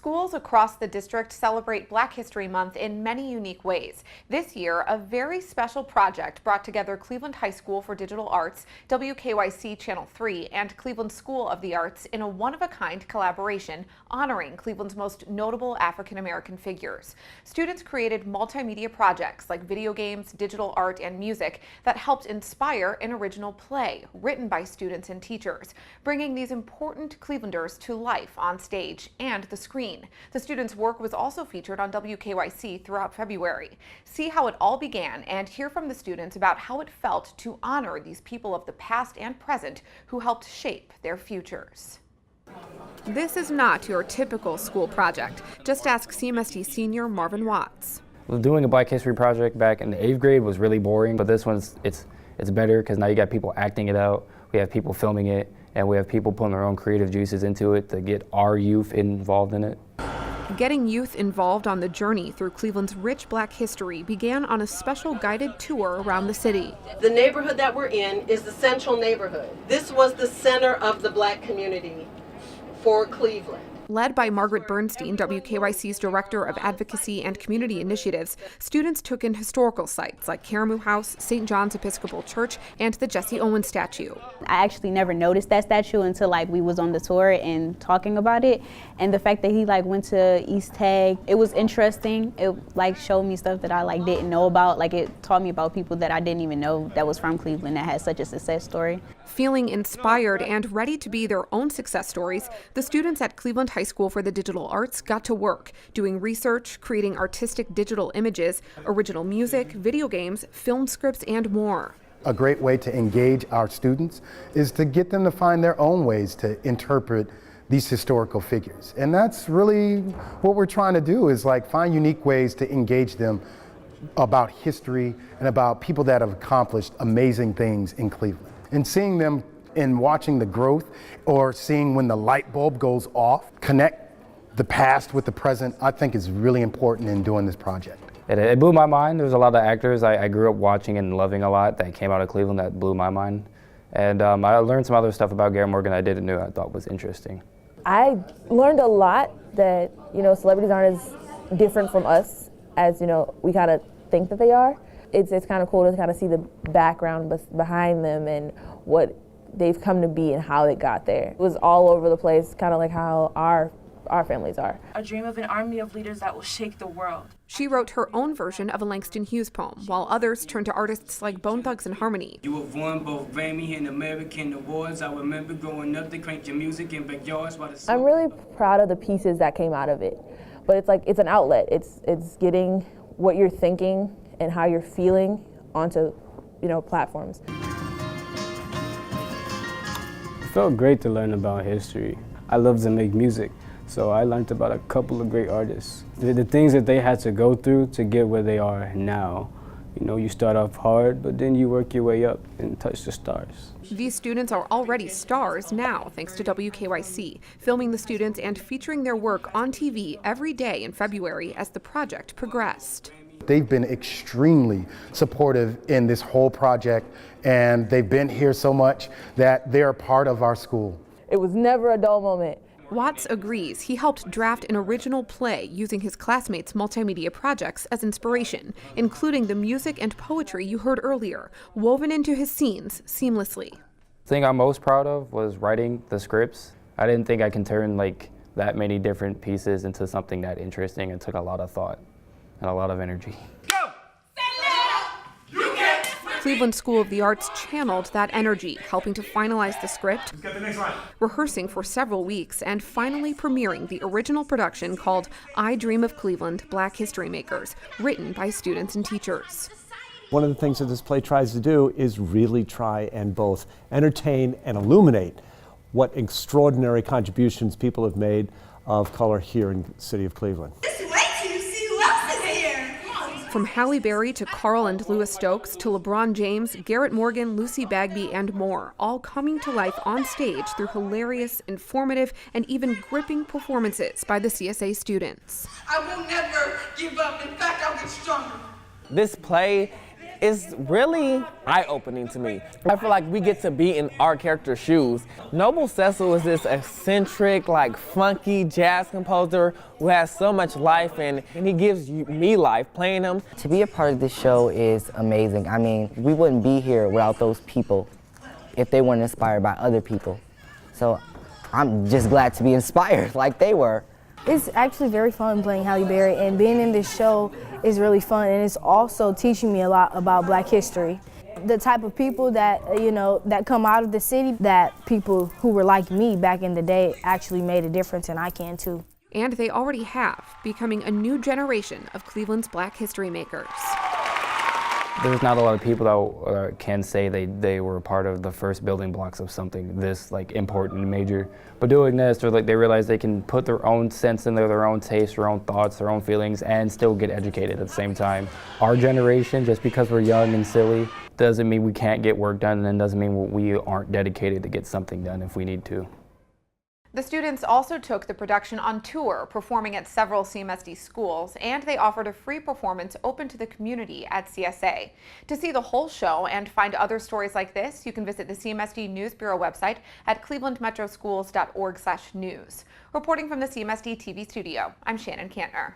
Schools across the district celebrate Black History Month in many unique ways. This year, a very special project brought together Cleveland High School for Digital Arts, WKYC Channel 3, and Cleveland School of the Arts in a one-of-a-kind collaboration honoring Cleveland's most notable African-American figures. Students created multimedia projects like video games, digital art, and music that helped inspire an original play written by students and teachers, bringing these important Clevelanders to life on stage and the screen. The students' work was also featured on WKYC throughout February. See how it all began and hear from the students about how it felt to honor these people of the past and present who helped shape their futures. This is not your typical school project. Just ask CMST senior Marvin Watts. Doing a Black History project back in the 8th grade was really boring, but this one's it's better because now you got people acting it out. We have people filming it, and we have people putting their own creative juices into it to get our youth involved in it. Getting youth involved on the journey through Cleveland's rich Black history began on a special guided tour around the city. The neighborhood that we're in is the Central neighborhood. This was the center of the Black community for Cleveland. Led by Margaret Bernstein, WKYC's Director of Advocacy and Community Initiatives, students took in historical sites like Caramoo House, St. John's Episcopal Church, and the Jesse Owens statue. I actually never noticed that statue until we was on the tour and talking about it. And the fact that he went to East Tag, it was interesting. It showed me stuff that I didn't know about. It taught me about people that I didn't even know that was from Cleveland that had such a success story. Feeling inspired and ready to be their own success stories, the students at Cleveland High School for the Digital Arts got to work, doing research, creating artistic digital images, original music, video games, film scripts, and more. A great way to engage our students is to get them to find their own ways to interpret these historical figures. And that's really what we're trying to do, is find unique ways to engage them about history and about people that have accomplished amazing things in Cleveland. And seeing them and watching the growth, or seeing when the light bulb goes off, connect the past with the present, I think is really important in doing this project. It blew my mind. There's a lot of actors I grew up watching and loving a lot that came out of Cleveland that blew my mind. And I learned some other stuff about Garrett Morgan I didn't know I thought was interesting. I learned a lot that, celebrities aren't as different from us as, we kind of think that they are. It's kind of cool to kind of see the background behind them and what they've come to be and how they got there. It was all over the place, kind of like how our families are. I dream of an army of leaders that will shake the world. She wrote her own version of a Langston Hughes poem, while others turned to artists like Bone Thugs and Harmony. You have won both Grammy and American awards. I remember growing up to crank your music in backyards by the sun. I'm really proud of the pieces that came out of it, but it's an outlet. It's getting what you're thinking and how you're feeling onto, platforms. It felt great to learn about history. I love to make music, so I learned about a couple of great artists. The things that they had to go through to get where they are now. You start off hard, but then you work your way up and touch the stars. These students are already stars now, thanks to WKYC, filming the students and featuring their work on TV every day in February as the project progressed. They've been extremely supportive in this whole project, and they've been here so much that they're part of our school. It was never a dull moment. Watts agrees. He helped draft an original play using his classmates' multimedia projects as inspiration, including the music and poetry you heard earlier, woven into his scenes seamlessly. The thing I'm most proud of was writing the scripts. I didn't think I can turn that many different pieces into something that interesting. It took a lot of thought and a lot of energy. Cleveland School of the Arts channeled that energy, helping to finalize the script, rehearsing for several weeks, and finally premiering the original production called I Dream of Cleveland, Black History Makers, written by students and teachers. One of the things that this play tries to do is really try and both entertain and illuminate what extraordinary contributions people have made of color here in the city of Cleveland. From Halle Berry to Carl and Louis Stokes to LeBron James, Garrett Morgan, Lucy Bagby, and more, all coming to life on stage through hilarious, informative, and even gripping performances by the CSA students. I will never give up. In fact, I'll get stronger. This play It's really eye-opening to me. I feel like we get to be in our character's shoes. Noble Cecil is this eccentric, like funky jazz composer who has so much life, and he gives me life playing him. To be a part of this show is amazing. I mean, we wouldn't be here without those people if they weren't inspired by other people. So I'm just glad to be inspired like they were. It's actually very fun playing Halle Berry, and being in this show is really fun, and it's also teaching me a lot about Black history. The type of people that, that come out of the city, that people who were like me back in the day actually made a difference, and I can too. And they already have, becoming a new generation of Cleveland's Black history makers. There's not a lot of people that can say they were a part of the first building blocks of something this like important and major. But doing this, or like they realize they can put their own sense in there, their own taste, their own thoughts, their own feelings, and still get educated at the same time. Our generation, just because we're young and silly, doesn't mean we can't get work done, and doesn't mean we aren't dedicated to get something done if we need to. The students also took the production on tour, performing at several CMSD schools, and they offered a free performance open to the community at CSA. To see the whole show and find other stories like this, you can visit the CMSD News Bureau website at clevelandmetroschools.org/news. Reporting from the CMSD TV studio, I'm Shannon Kantner.